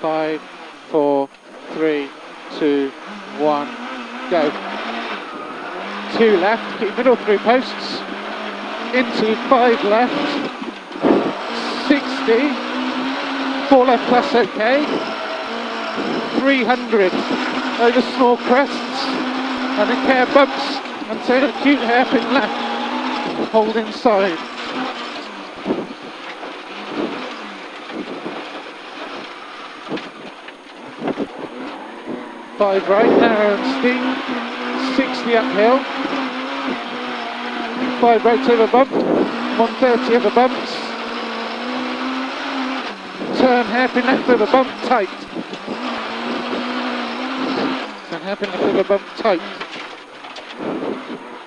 5, 4, 3, 2, 1, go. 2 left, keep middle through posts, into 5 left, 60, 4 left plus okay, 300 over small crests, and a care bumps, and turn acute hairpin left, hold inside. 5 right, narrow and steep, 60 uphill, 5 right over bump, 130 over bumps, turn hairpin left over bump, tight, turn hairpin left over bump, tight,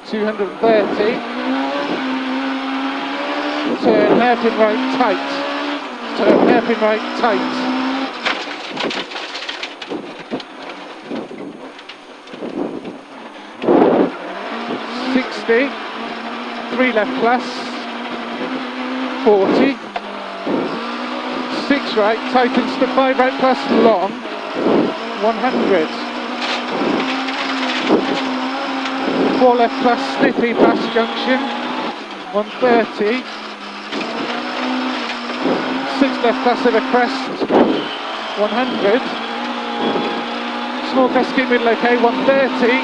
230, turn hairpin right, tight, turn hairpin right, tight, 60, 3 left plus, 40, 6 right, tightens to 5 right plus long, 100, 4 left plus slippy past junction, 130, 6 left plus over crest, 100, small crest keep middle okay, 130,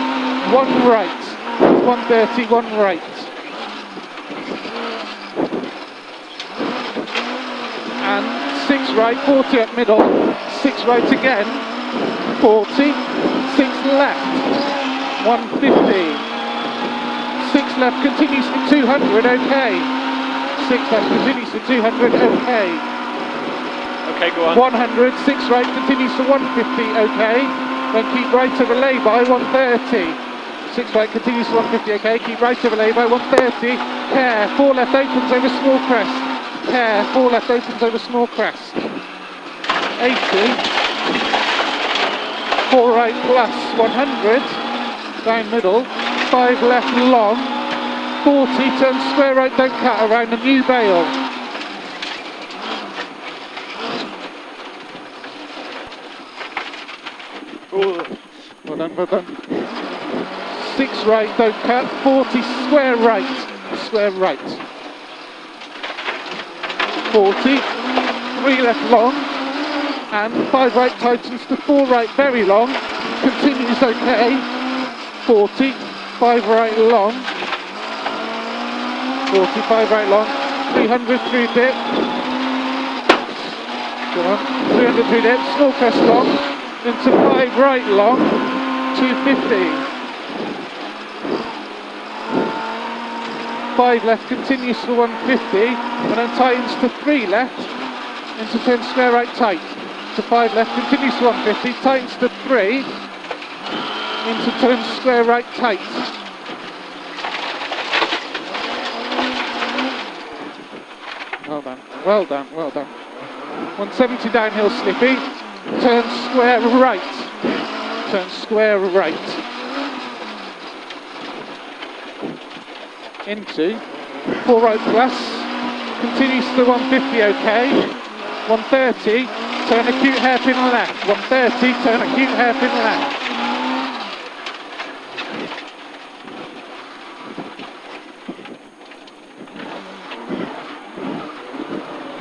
1 right. 130, 1 right. And 6 right, 40 up middle, 6 right again, 40, 6 left, 150, 6 left continues to 200, okay. 6 left continues to 200, okay. Okay, go on. 100, 6 right continues to 150, okay. Then keep right over lay-by, 130. 6 right continues to 150, okay, keep right over lay-by, 130, care, 4 left opens over small crest, care, 4 left opens over small crest, 80, 4 right plus, 100, down middle, 5 left long, 40, turn square right, don't cut, around a new bail. Well done, well done. 6 right, don't cut, 40, square right, square right. 40, 3 left long, and 5 right tightens to 4 right, very long, continues okay, 40, 5 right long, 45 right long, 300 through dip, go on, 300 through dip, small crest long, into 5 right long, 250. 5 left continues to 150, and then tightens to 3 left, into turn square right tight, to 5 left continues to 150, tightens to 3, into turn square right tight. Well done, well done, well done. 170 downhill slippy, turn square right, turn square right. Into 4 right plus, continues to 150 okay, 130, turn acute hairpin left, 130, turn acute hairpin left.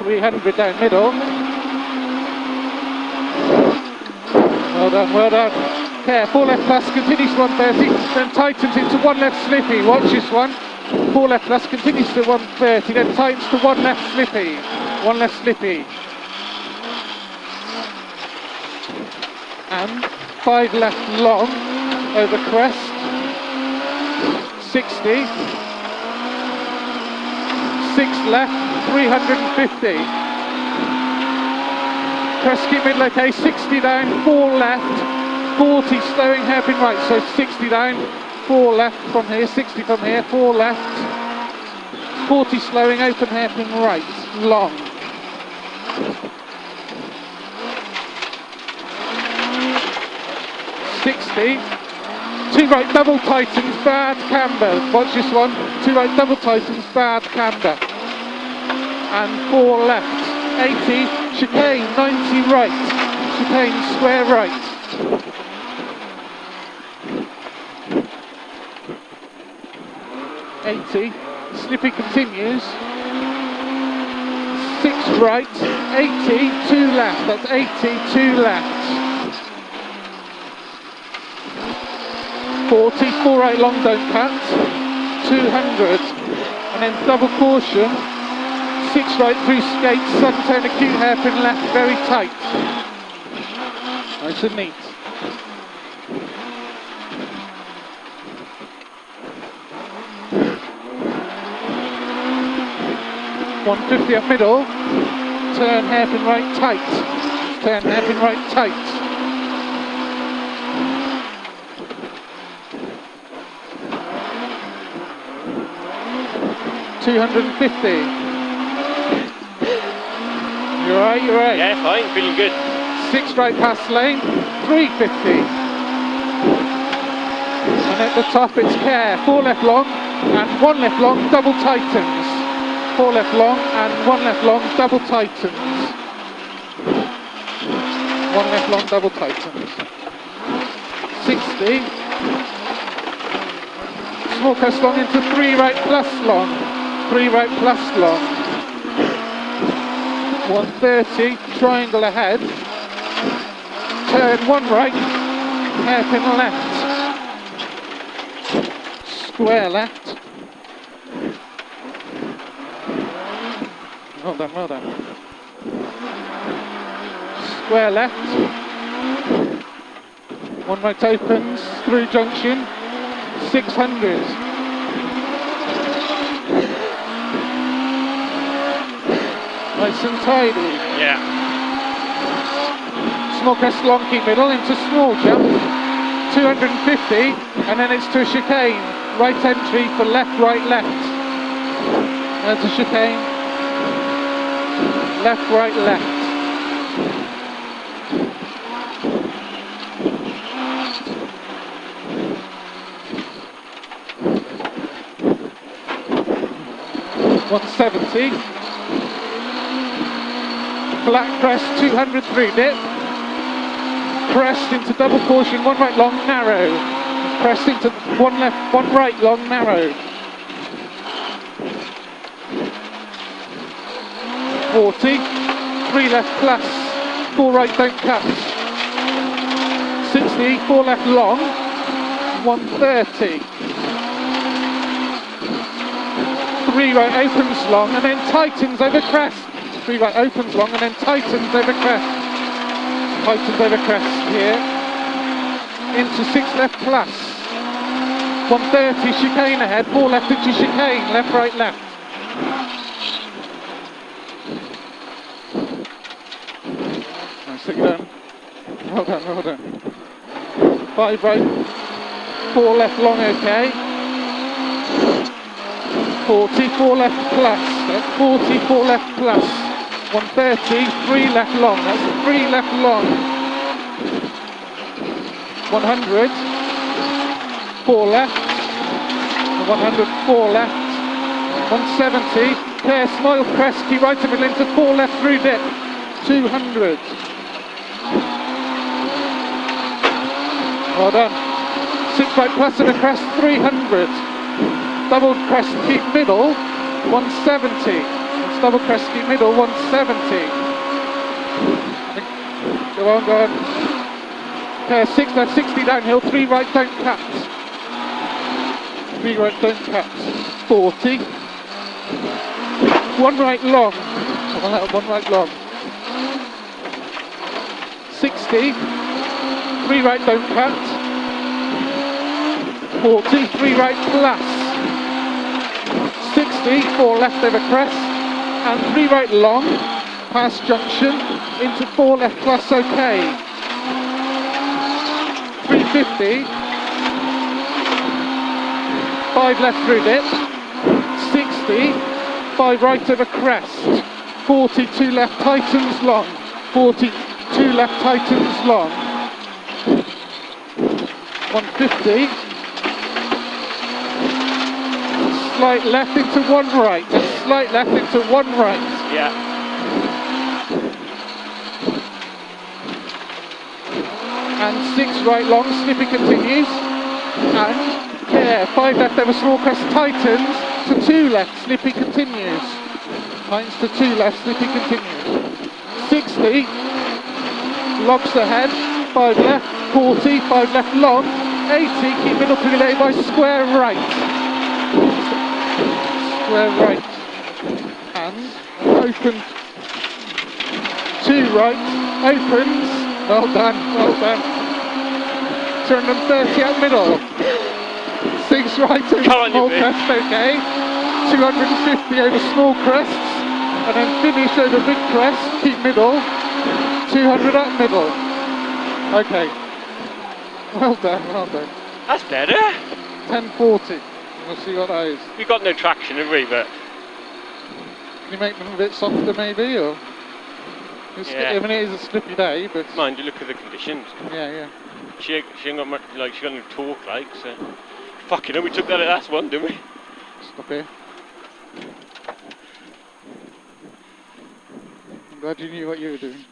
300 down middle. Well done, well done. Care, 4 left plus, continues to 130, then tightens into 1 left slippy, watch this one. 4 left plus, continues to 130, then tightens to 1 left slippy, 1 left slippy. And 5 left long, over crest, 60, 6 left, 350. Crest keep middle okay, 60 down, 4 left, 40 slowing hairpin right, so 60 down, 4 left from here, 60 from here, 4 left, 40 slowing, open hairpin right, long. 60, 2 right double tightens, bad camber, watch this one, 2 right double tightens, bad camber, and 4 left, 80, chicane, 90 right, chicane, square right. .80, slippy continues. 6 right, 80, 2 left. That's 80, 2 left. 40, 4 right long, don't cut. 200, and then double caution. 6 right through skates, sudden turn acute hairpin left, very tight. Nice and neat. .150 up middle, turn hairpin right tight, turn hairpin right tight. .250. You're right, you're right. Yeah, fine, feeling good. 6 right past lane, 350. And at the top it's care, 4 left long and 1 left long, double tightens. 4 left long and 1 left long, double tightens. 1 left long, double tightens. 60. Small crest long into 3 right plus long. 3 right plus long. 130, triangle ahead. Turn 1 right, hairpin left. Square left. Well done, well done. Square left. 1 right opens, through junction. 600. Nice and tidy. Yeah. Small crest long, keep middle into small jump. 250, and then it's to a chicane. Right entry for left, right, left. There's a chicane. Left, right, left. .170. Flat crest, 203 dip. Crest into double caution, 1 right long, narrow. Crest into 1 left, 1 right long, narrow. 40, 3 left plus, 4 right don't cut. 60, 4 left long, 130. 3 right opens long and then tightens over crest. 3 right opens long and then tightens over crest. Tightens over crest here. Into 6 left plus. 130 chicane ahead, 4 left into chicane, left, right, left. Nice, take it down. Well done, well done. 5 right, 4 left long, okay. 40, 4 left plus. That's 40, 4 left plus. 130, 3 left long. That's 3 left long. 100, 4 left. 100, 4 left. 170, care, smile crest, keep right to middle into 4 left through dip. 200. Well done. 6 right plus and a crest, 300. Double crest, keep middle, 170. It's double crest, keep middle, 170. Go on, go on. Okay, 6 left, 60 downhill, 3 right, don't cut. 3 right, don't cut. 40. 1 right long. 1 right long. 60. 3 right, don't cut. 40. 3 right plus. 60, 4 left over crest, and 3 right long, past junction, into 4 left plus, okay. 350, 5 left through dip, 60, 5 right over crest, 42 left tightens long, 42 left tightens long, 150, slight left into 1 right, slight left into 1 right. Yeah. and 6 right long, slippy continues, and yeah, 5 left over small crest, tightens to 2 left, slippy continues, tightens to 2 left, slippy continues, 60, logs ahead, 5 left, 40, 5 left long, 80, keep middle to relay by square right, and open, 2 right, opens, well done, 230 out middle, 6 right over small crest, okay, 250 over small crests, and then finish over big crest, keep middle, 200 up middle, okay, well done. That's better. 1040, we'll see what that is. We've got no traction, have we, but... Can you make them a bit softer maybe, or? Yeah. I mean, it is a slippy day, but... Mind you, look at the conditions. Yeah. She ain't got much, like, she got no torque, like, so... Fucking hell, we took that at last one, didn't we? Stop here. I'm glad you knew what you were doing.